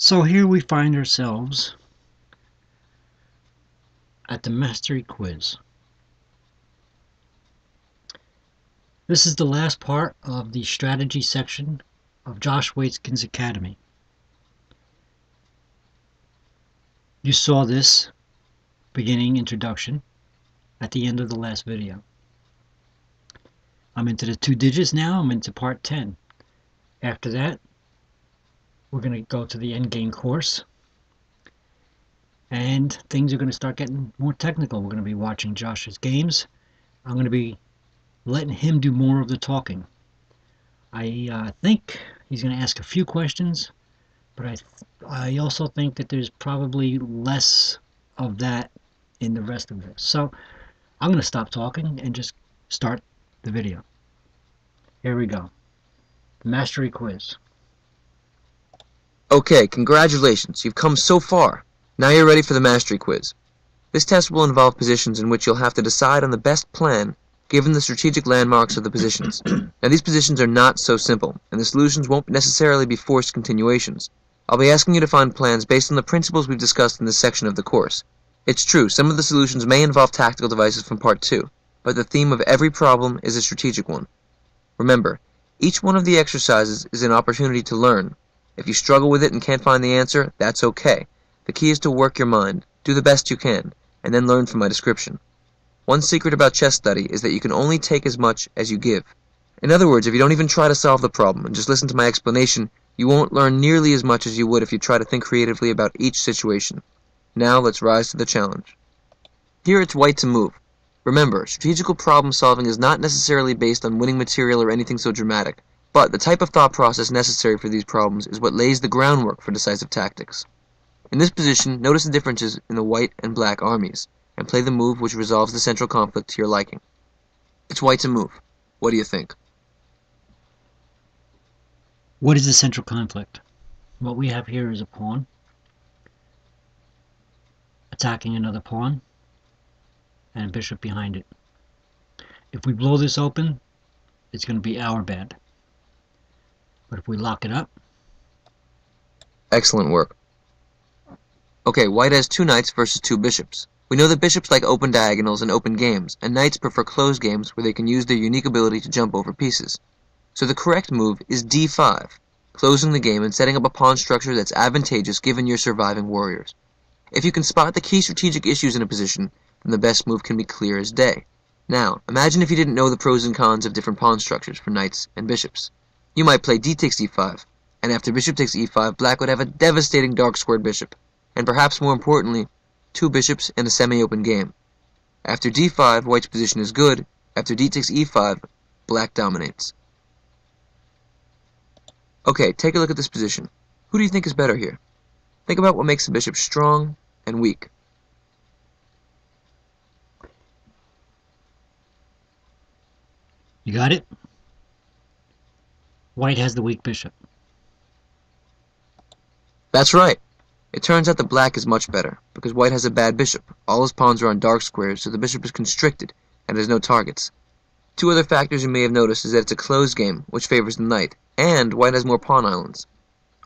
So here we find ourselves at the Mastery Quiz. This is the last part of the strategy section of Josh Waitzkins' Academy. You saw this beginning introduction at the end of the last video. I'm into the 2 digits now. I'm into part 10. After that, we're going to go to the endgame course. And things are going to start getting more technical. We're going to be watching Josh's games. I'm going to be letting him do more of the talking. I think he's going to ask a few questions, but I also think that there's probably less of that in the rest of this. So I'm going to stop talking and just start the video. Here we go. Mastery Quiz. Okay, congratulations. You've come so far. Now you're ready for the Mastery Quiz. This test will involve positions in which you'll have to decide on the best plan given the strategic landmarks of the positions. Now these positions are not so simple, and the solutions won't necessarily be forced continuations. I'll be asking you to find plans based on the principles we've discussed in this section of the course. It's true, some of the solutions may involve tactical devices from Part 2, but the theme of every problem is a strategic one. Remember, each one of the exercises is an opportunity to learn. If you struggle with it and can't find the answer, that's okay. The key is to work your mind, do the best you can, and then learn from my description. One secret about chess study is that you can only take as much as you give. In other words, if you don't even try to solve the problem and just listen to my explanation, you won't learn nearly as much as you would if you try to think creatively about each situation. Now let's rise to the challenge. Here it's white to move. Remember, strategical problem solving is not necessarily based on winning material or anything so dramatic, but the type of thought process necessary for these problems is what lays the groundwork for decisive tactics. In this position, notice the differences in the white and black armies, and play the move which resolves the central conflict to your liking. It's white to move. What do you think? What is the central conflict? What we have here is a pawn attacking another pawn and a bishop behind it. If we blow this open, it's going to be our bad. But if we lock it up... Excellent work. Okay, white has 2 knights versus 2 bishops. We know that bishops like open diagonals and open games, and knights prefer closed games where they can use their unique ability to jump over pieces. So the correct move is d5, closing the game and setting up a pawn structure that's advantageous given your surviving warriors. If you can spot the key strategic issues in a position, then the best move can be clear as day. Now, imagine if you didn't know the pros and cons of different pawn structures for knights and bishops. You might play d takes e5, and after bishop takes e5, black would have a devastating dark squared bishop, and perhaps more importantly, 2 bishops in a semi-open game. After d5, white's position is good. After d takes e5, black dominates. Okay, take a look at this position. Who do you think is better here? Think about what makes the bishop strong and weak. You got it? White has the weak bishop. That's right. It turns out that black is much better, because white has a bad bishop. All his pawns are on dark squares, so the bishop is constricted, and has no targets. 2 other factors you may have noticed is that it's a closed game, which favors the knight, and white has more pawn islands.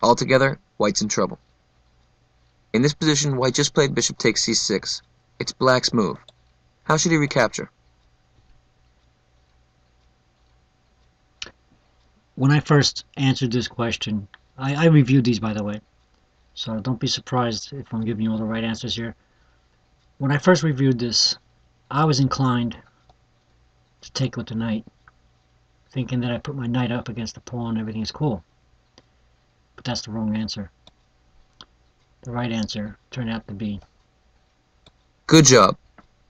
Altogether, white's in trouble. In this position, white just played bishop takes c6. It's black's move. How should he recapture? When I first answered this question, I reviewed these, by the way, so don't be surprised if I'm giving you all the right answers here. When I first reviewed this, I was inclined to take with the knight, thinking that I put my knight up against the pawn, everything is cool. But that's the wrong answer. The right answer turned out to be... Good job.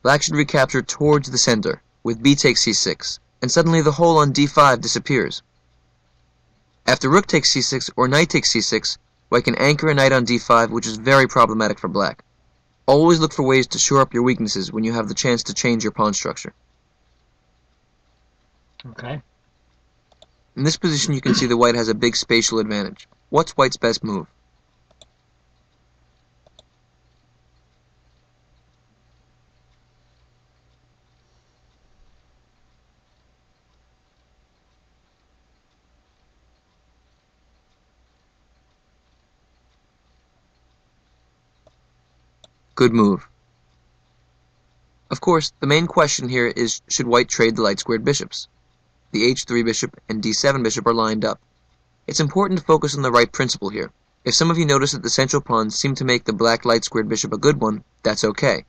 Black should recapture towards the center, with b takes c6, and suddenly the hole on d5 disappears. After rook takes c6 or knight takes c6, white can anchor a knight on d5, which is very problematic for black. Always look for ways to shore up your weaknesses when you have the chance to change your pawn structure. Okay. In this position, you can see that white has a big spatial advantage. What's white's best move? Good move. Of course, the main question here is, should white trade the light-squared bishops? The h3 bishop and d7 bishop are lined up. It's important to focus on the right principle here. If some of you notice that the central pawns seem to make the black light-squared bishop a good one, that's okay.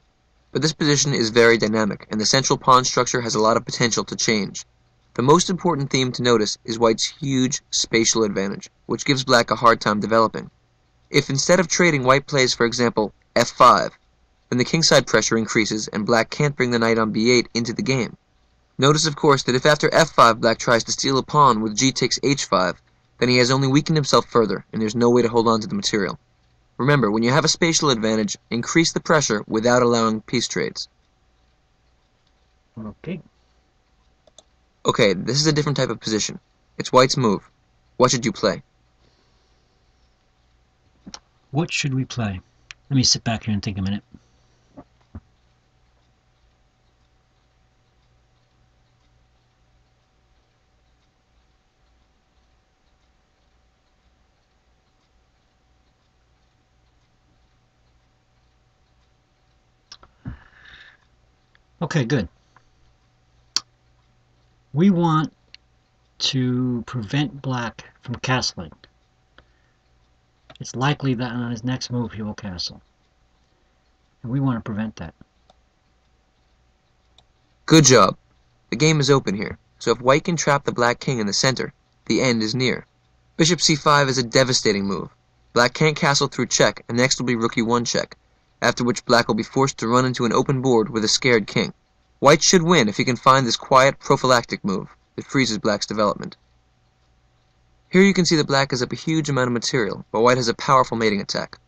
But this position is very dynamic, and the central pawn structure has a lot of potential to change. The most important theme to notice is white's huge spatial advantage, which gives black a hard time developing. If instead of trading, white plays, for example, f5, then the kingside pressure increases and black can't bring the knight on b8 into the game. Notice, of course, that if after f5 black tries to steal a pawn with g takes h5, then he has only weakened himself further, and there's no way to hold on to the material. Remember, when you have a spatial advantage, increase the pressure without allowing piece trades. Okay. Okay, this is a different type of position. It's white's move. What should you play? What should we play? Let me sit back here and think a minute. Okay, good. We want to prevent black from castling. It's likely that on his next move he will castle. And we want to prevent that. Good job. The game is open here, so if white can trap the black king in the center, the end is near. Bishop c5 is a devastating move. Black can't castle through check, and next will be rook e1 check, after which black will be forced to run into an open board with a scared king. White should win if he can find this quiet prophylactic move that freezes black's development. Here you can see that black has up a huge amount of material, but white has a powerful mating attack.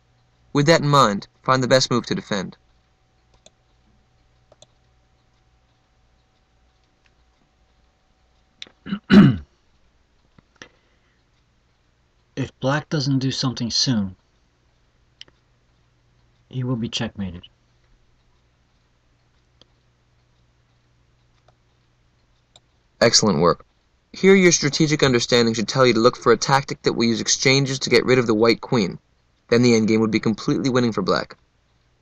With that in mind, find the best move to defend. If black doesn't do something soon, he will be checkmated. Excellent work. Here your strategic understanding should tell you to look for a tactic that will use exchanges to get rid of the white queen. Then the endgame would be completely winning for black.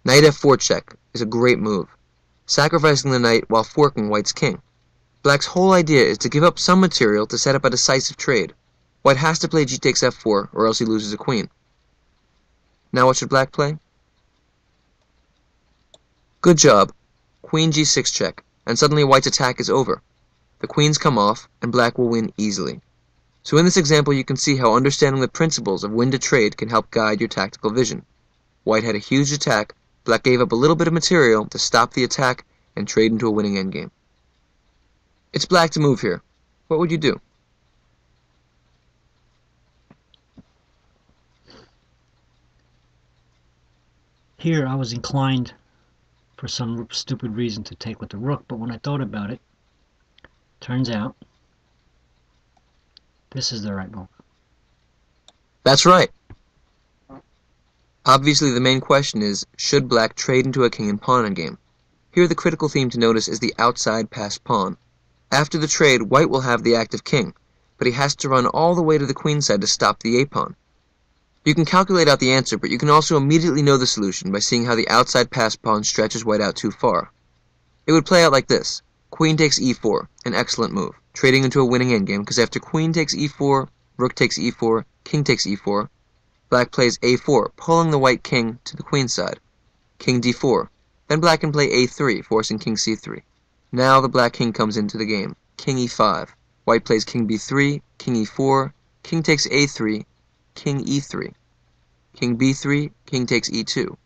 Knight f4 check is a great move, sacrificing the knight while forking white's king. Black's whole idea is to give up some material to set up a decisive trade. White has to play g takes f4 or else he loses a queen. Now what should black play? Good job. Queen g6 check, and suddenly white's attack is over. The queens come off, and black will win easily. So in this example you can see how understanding the principles of when to trade can help guide your tactical vision. White had a huge attack, black gave up a little bit of material to stop the attack and trade into a winning endgame. It's black to move here. What would you do? Here I was inclined for some stupid reason to take with the rook, but when I thought about it, turns out this is the right move. That's right. Obviously the main question is, should black trade into a king and pawn endgame? Here the critical theme to notice is the outside passed pawn. After the trade, white will have the active king, but he has to run all the way to the queen side to stop the a-pawn. You can calculate out the answer, but you can also immediately know the solution by seeing how the outside passed pawn stretches white out too far. It would play out like this. Queen takes e4, an excellent move, trading into a winning endgame, because after queen takes e4, rook takes e4, king takes e4, black plays a4, pulling the white king to the queen side. King d4. Then black can play a3, forcing king c3. Now the black king comes into the game. King e5. White plays king b3, king e4, king takes a3, king e3. King b3, king takes e2.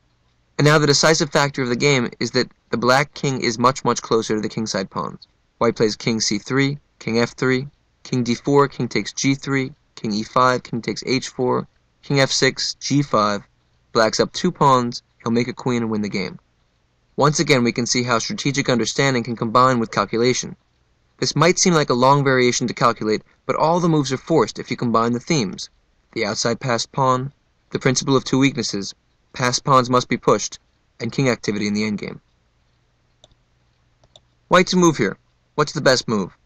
And now the decisive factor of the game is that the black king is much closer to the kingside pawns. White plays king c3, king f3, king d4, king takes g3, king e5, king takes h4, king f6, g5. Black's up 2 pawns, he'll make a queen and win the game. Once again we can see how strategic understanding can combine with calculation. This might seem like a long variation to calculate, but all the moves are forced if you combine the themes. The outside passed pawn, the principle of 2 weaknesses, passed pawns must be pushed, and king activity in the endgame. White to move here. What's the best move?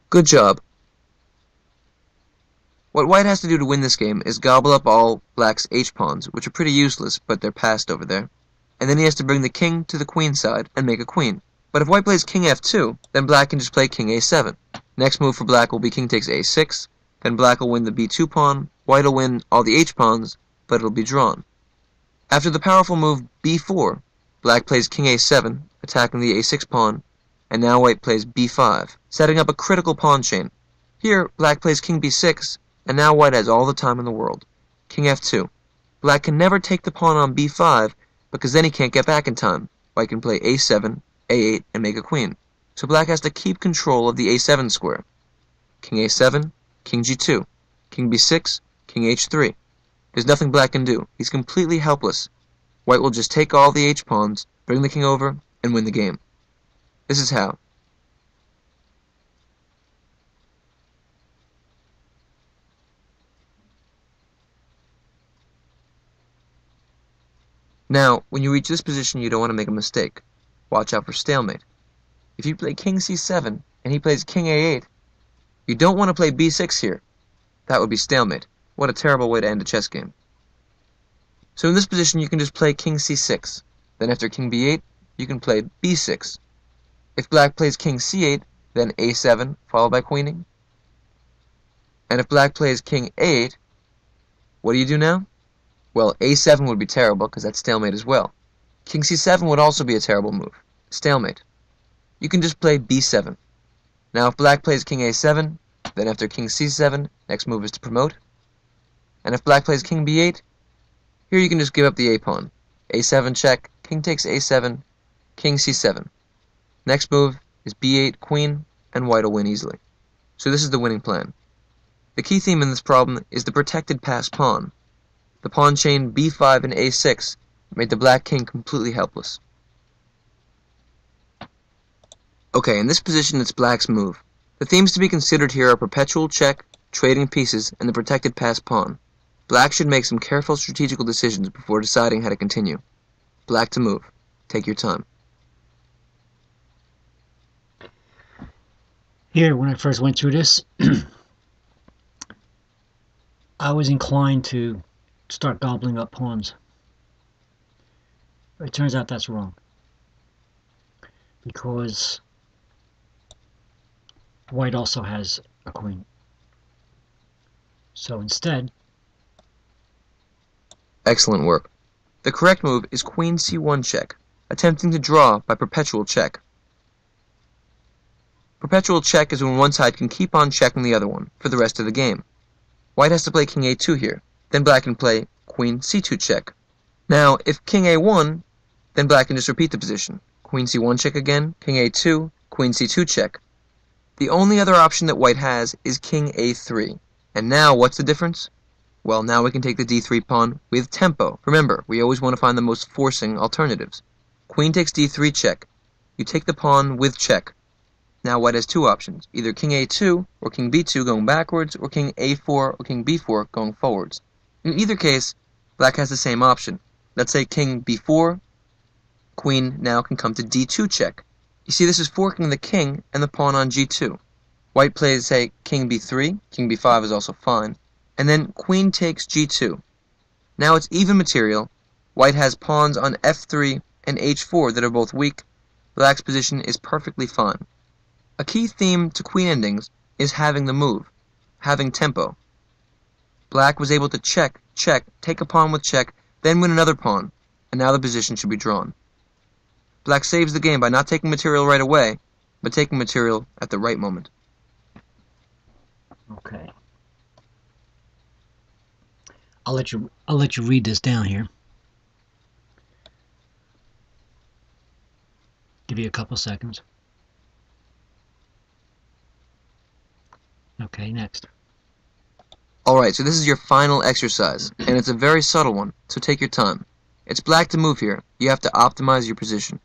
Good job. What white has to do to win this game is gobble up all black's h-pawns, which are pretty useless, but they're passed over there. And then he has to bring the king to the queen side and make a queen. But if white plays king f2, then black can just play king a7. Next move for black will be king takes a6, then black will win the b2 pawn, white will win all the h-pawns, but it'll be drawn. After the powerful move b4, black plays king a7, attacking the a6 pawn, and now white plays b5, setting up a critical pawn chain. Here, black plays king b6, and now white has all the time in the world. King f2. Black can never take the pawn on b5, because then he can't get back in time. White can play a7, a8, and make a queen. So black has to keep control of the a7 square. King a7, king g2, king b6, king h3. There's nothing black can do. He's completely helpless. White will just take all the h-pawns, bring the king over, and win the game. This is how. Now, when you reach this position, you don't want to make a mistake. Watch out for stalemate. If you play king c7, and he plays king a8, you don't want to play b6 here. That would be stalemate. What a terrible way to end a chess game. So in this position, you can just play king c6. Then after king b8, you can play b6. If black plays king c8, then a7, followed by queening. And if black plays king a8, what do you do now? Well, a7 would be terrible, because that's stalemate as well. King c7 would also be a terrible move. Stalemate. You can just play b7. Now if black plays king a7, then after king c7, next move is to promote. And if black plays king b8, here you can just give up the a-pawn. a7 check, king takes a7, king c7. Next move is b8 queen, and white will win easily. So this is the winning plan. The key theme in this problem is the protected passed pawn. The pawn chain b5 and a6 made the black king completely helpless. Okay, in this position it's black's move. The themes to be considered here are perpetual check, trading pieces, and the protected passed pawn. Black should make some careful strategical decisions before deciding how to continue. Black to move. Take your time. Here, when I first went through this, I was inclined to start gobbling up pawns. It turns out that's wrong, because white also has a queen. So instead, Excellent work. The correct move is queen c1 check, attempting to draw by perpetual check. Perpetual check is when one side can keep on checking the other one for the rest of the game. White has to play king a2 here, then black can play queen c2 check. Now, if king a1, then black can just repeat the position. Queen c1 check again, king a2, queen c2 check. The only other option that white has is king a3. And now, what's the difference? Well, now we can take the d3 pawn with tempo. Remember, we always want to find the most forcing alternatives. Queen takes d3 check. You take the pawn with check. Now white has two options, either king a2 or king b2 going backwards, or king a4 or king b4 going forwards. In either case, black has the same option. Let's say king b4, queen now can come to d2 check. You see, this is forking the king and the pawn on g2. White plays, say, king b3, king b5 is also fine, and then queen takes g2. Now it's even material. White has pawns on f3 and h4 that are both weak. Black's position is perfectly fine. A key theme to queen endings is having the move, having tempo. Black was able to check, check, take a pawn with check, then win another pawn, and now the position should be drawn. Black saves the game by not taking material right away, but taking material at the right moment. okay. I'll let you read this down here. Give you a couple seconds. Okay, next. Alright, so this is your final exercise, and it's a very subtle one, so take your time. It's black to move here. You have to optimize your position.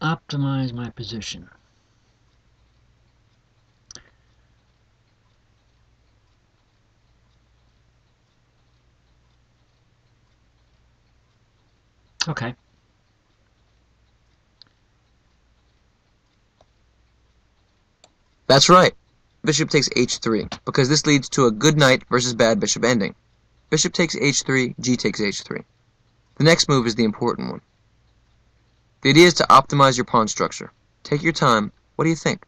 Optimize my position. Okay. That's right. Bishop takes h3, because this leads to a good knight versus bad bishop ending. Bishop takes h3, g takes h3. The next move is the important one. The idea is to optimize your pawn structure. Take your time. What do you think?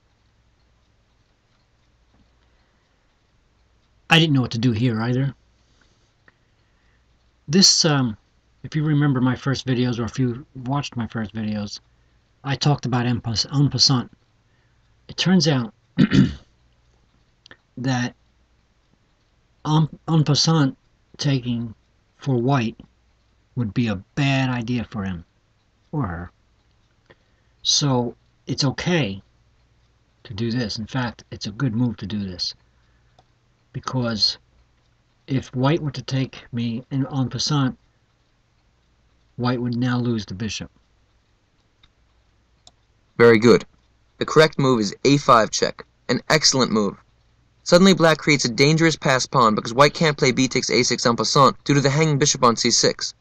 I didn't know what to do here either. This, if you remember my first videos, or if you watched my first videos, I talked about en passant. It turns out that en passant taking for white would be a bad idea for him or her. So it's okay to do this. In fact, it's a good move to do this, because if white were to take me en passant, white would now lose the bishop. Very good. The correct move is a5 check. An excellent move. Suddenly black creates a dangerous passed pawn because white can't play b takes a6 en passant due to the hanging bishop on c6.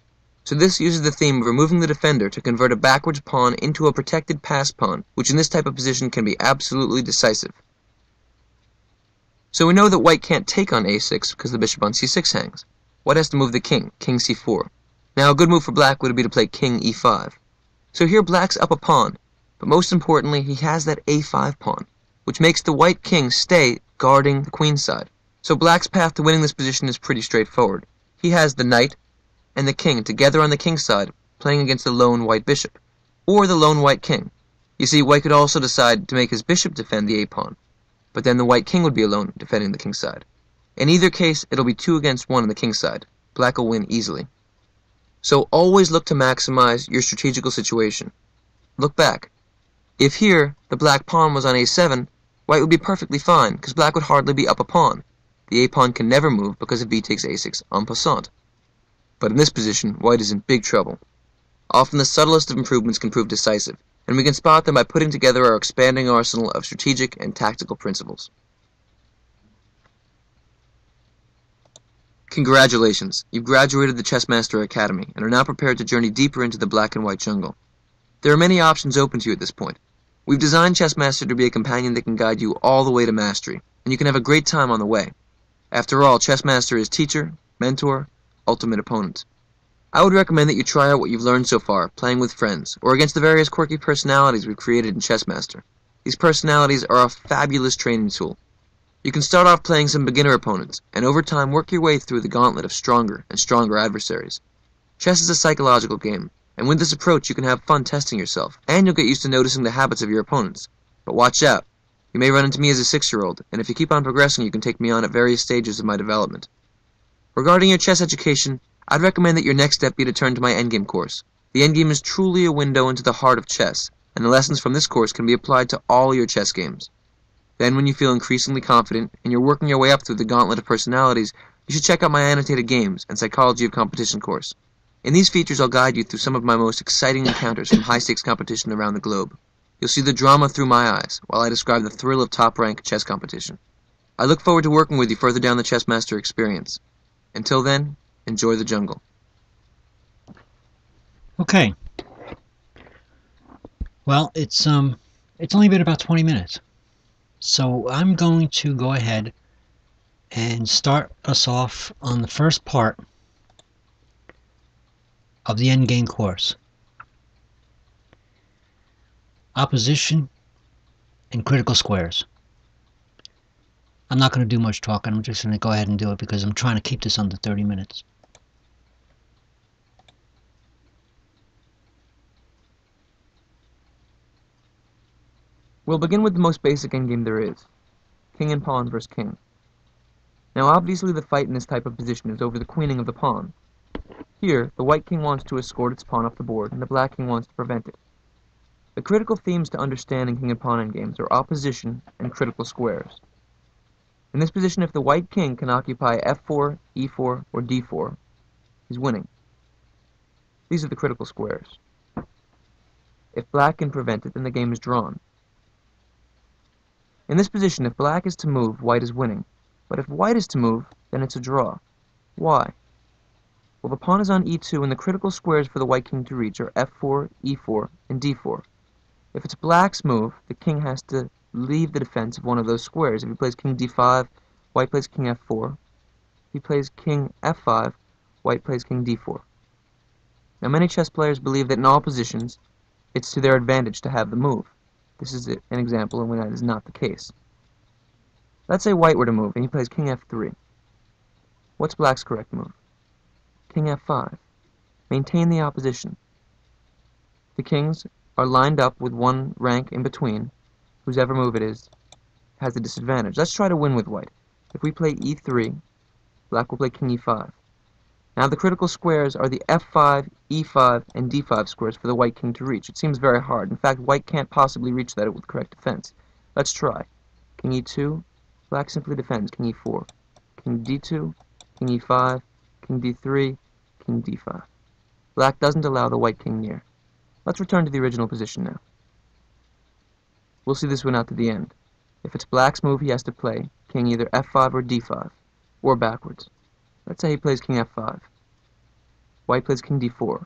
So this uses the theme of removing the defender to convert a backwards pawn into a protected passed pawn, which in this type of position can be absolutely decisive. So we know that white can't take on a6 because the bishop on c6 hangs. White has to move the king, king c4. Now a good move for black would be to play king e5. So here black's up a pawn, but most importantly he has that a5 pawn, which makes the white king stay guarding the queen side. So black's path to winning this position is pretty straightforward. He has the knight and the king together on the king side, playing against the lone white bishop, or the lone white king. You see, white could also decide to make his bishop defend the a-pawn, but then the white king would be alone defending the king side. In either case, it'll be 2 against 1 on the king side. Black will win easily. So always look to maximize your strategical situation. Look back. If here, the black pawn was on a7, white would be perfectly fine, because black would hardly be up a pawn. The a-pawn can never move because of b takes a6 en passant. But in this position, white is in big trouble. Often the subtlest of improvements can prove decisive, and we can spot them by putting together our expanding arsenal of strategic and tactical principles. Congratulations! You've graduated the Chessmaster Academy and are now prepared to journey deeper into the black and white jungle. There are many options open to you at this point. We've designed Chessmaster to be a companion that can guide you all the way to mastery, and you can have a great time on the way. After all, Chessmaster is teacher, mentor, ultimate opponent. I would recommend that you try out what you've learned so far, playing with friends, or against the various quirky personalities we've created in Chessmaster. These personalities are a fabulous training tool. You can start off playing some beginner opponents, and over time work your way through the gauntlet of stronger and stronger adversaries. Chess is a psychological game, and with this approach you can have fun testing yourself, and you'll get used to noticing the habits of your opponents. But watch out. You may run into me as a 6-year-old, and if you keep on progressing you can take me on at various stages of my development. Regarding your chess education, I'd recommend that your next step be to turn to my endgame course. The endgame is truly a window into the heart of chess, and the lessons from this course can be applied to all your chess games. Then when you feel increasingly confident, and you're working your way up through the gauntlet of personalities, you should check out my annotated games and psychology of competition course. In these features I'll guide you through some of my most exciting encounters from high-stakes competition around the globe. You'll see the drama through my eyes, while I describe the thrill of top-rank chess competition. I look forward to working with you further down the Chessmaster experience. Until then, enjoy the jungle. Okay. Well, it's only been about 20 minutes. So I'm going to go ahead and start us off on the first part of the endgame course. Opposition and critical squares. I'm not going to do much talking, I'm just going to go ahead and do it because I'm trying to keep this under 30 minutes. We'll begin with the most basic endgame there is, king and pawn versus king. Now obviously the fight in this type of position is over the queening of the pawn. Here, the white king wants to escort its pawn off the board, and the black king wants to prevent it. The critical themes to understanding king and pawn endgames are opposition and critical squares. In this position, if the white king can occupy f4, e4, or d4, he's winning. These are the critical squares. If black can prevent it, then the game is drawn. In this position, if black is to move, white is winning. But if white is to move, then it's a draw. Why? Well, the pawn is on e2, and the critical squares for the white king to reach are f4, e4, and d4. If it's black's move, the king has to leave the defense of one of those squares. If he plays king d5, white plays king f4. If he plays king f5, white plays king d4. Now many chess players believe that in all positions, it's to their advantage to have the move. This is an example in when that is not the case. Let's say white were to move, and he plays king f3. What's black's correct move? King f5. Maintain the opposition. The kings are lined up with one rank in between. Whosever move it is has the disadvantage. Let's try to win with white. If we play e3, black will play king e5. Now the critical squares are the f5, e5, and d5 squares for the white king to reach. It seems very hard. In fact, white can't possibly reach that with correct defense. Let's try. King e2, black simply defends. King e4, king d2, king e5, king d3, king d5. Black doesn't allow the white king near. Let's return to the original position now. We'll see this one out to the end. If it's black's move, he has to play king either f5 or d5, or backwards. Let's say he plays king f5. White plays king d4.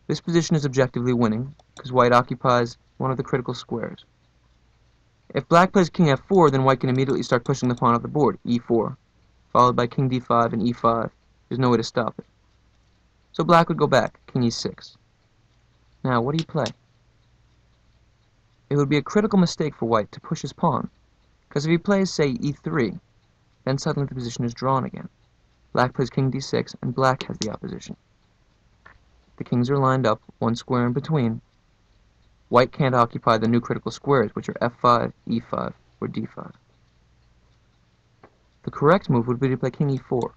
This position is objectively winning, because white occupies one of the critical squares. If black plays king f4, then white can immediately start pushing the pawn off the board, e4, followed by king d5 and e5. There's no way to stop it. So black would go back, king e6. Now, what do you play? It would be a critical mistake for white to push his pawn, because if he plays, say, e3, then suddenly the position is drawn again. Black plays king d6, and black has the opposition. The kings are lined up, one square in between. White can't occupy the new critical squares, which are f5, e5, or d5. The correct move would be to play king e4.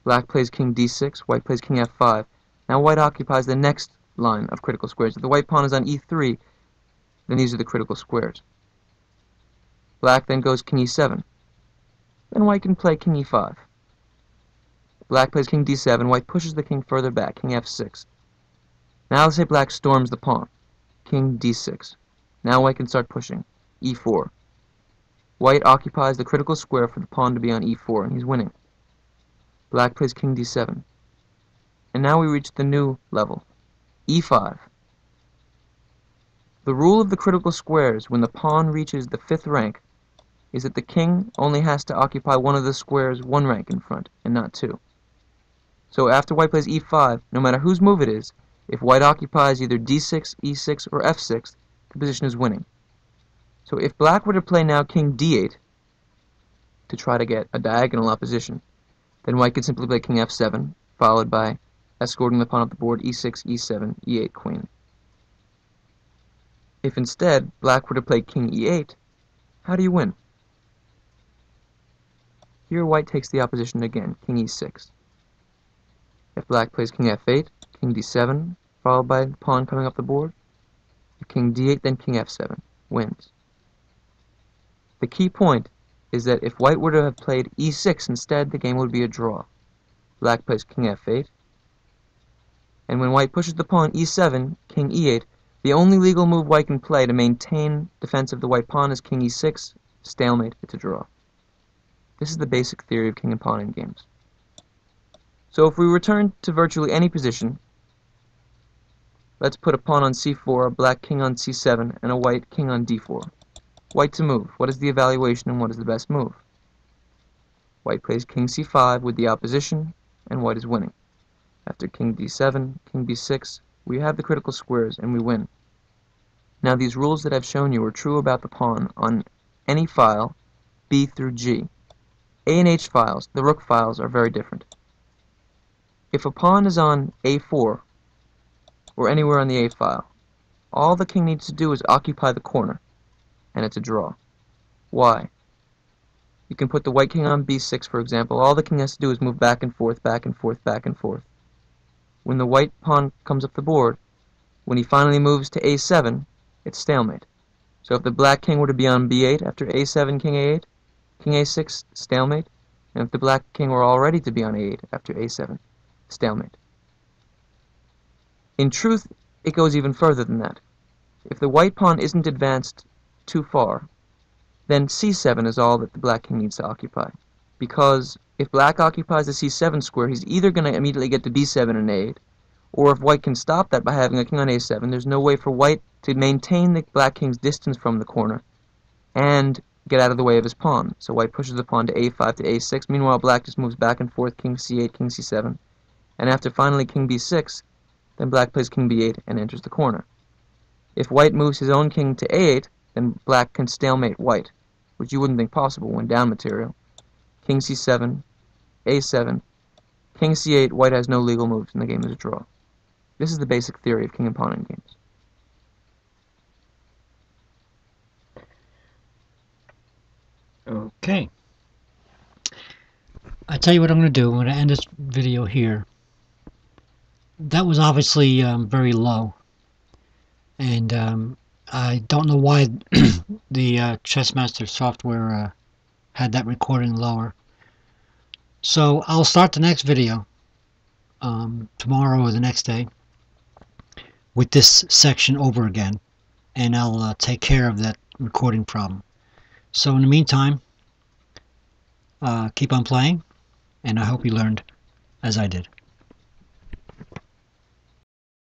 Black plays king d6, white plays king f5. Now white occupies the next line of critical squares. If the white pawn is on e3, then these are the critical squares. Black then goes king e7. Then white can play king e5. Black plays king d7, white pushes the king further back, king f6. Now let's say black storms the pawn, king d6. Now white can start pushing, e4. White occupies the critical square for the pawn to be on e4, and he's winning. Black plays king d7. And now we reach the new level, e5. The rule of the critical squares when the pawn reaches the 5th rank is that the king only has to occupy one of the squares one rank in front, and not two. So after white plays e5, no matter whose move it is, if white occupies either d6, e6, or f6, the position is winning. So if black were to play now king d8 to try to get a diagonal opposition, then white could simply play king f7, followed by escorting the pawn up the board, e6, e7, e8, queen. If instead black were to play king e8, how do you win? Here white takes the opposition again, king e6. If black plays king f8, king d7, followed by pawn coming up the board, if king d8, then king f7, wins. The key point is that if white were to have played e6 instead, the game would be a draw. Black plays king f8, and when white pushes the pawn e7, king e8, the only legal move white can play to maintain defense of the white pawn is king e6, stalemate, it's a draw. This is the basic theory of king and pawn in games. So if we return to virtually any position, let's put a pawn on c4, a black king on c7, and a white king on d4. White to move. What is the evaluation and what is the best move? White plays king c5 with the opposition, and white is winning. After king d7, king b6, we have the critical squares and we win. Now these rules that I've shown you are true about the pawn on any file, B through G. A and H files, the rook files, are very different. If a pawn is on A4, or anywhere on the A file, all the king needs to do is occupy the corner, and it's a draw. Why? You can put the white king on B6, for example. All the king has to do is move back and forth, back and forth, back and forth. When the white pawn comes up the board, when he finally moves to A7, it's stalemate. So if the black king were to be on B8 after A7, king A8, king A6, stalemate. And if the black king were already to be on A8 after A7, stalemate. In truth, it goes even further than that. If the white pawn isn't advanced too far, then C7 is all that the black king needs to occupy. Because if black occupies the C7 square, he's either going to immediately get to B7 and A8, or if white can stop that by having a king on A7, there's no way for white to maintain the black king's distance from the corner and get out of the way of his pawn. So white pushes the pawn to a5 to a6. Meanwhile, black just moves back and forth, king c8, king c7. And after finally king b6, then black plays king b8 and enters the corner. If white moves his own king to a8, then black can stalemate white, which you wouldn't think possible when down material. King c7, a7, king c8, white has no legal moves, and the game is a draw. This is the basic theory of king and pawn in games. Okay. I tell you what I'm going to do. I'm going to end this video here. That was obviously very low, and I don't know why the Chessmaster software had that recording lower. So I'll start the next video tomorrow or the next day with this section over again, and I'll take care of that recording problem. So in the meantime, keep on playing, and I hope you learned as I did.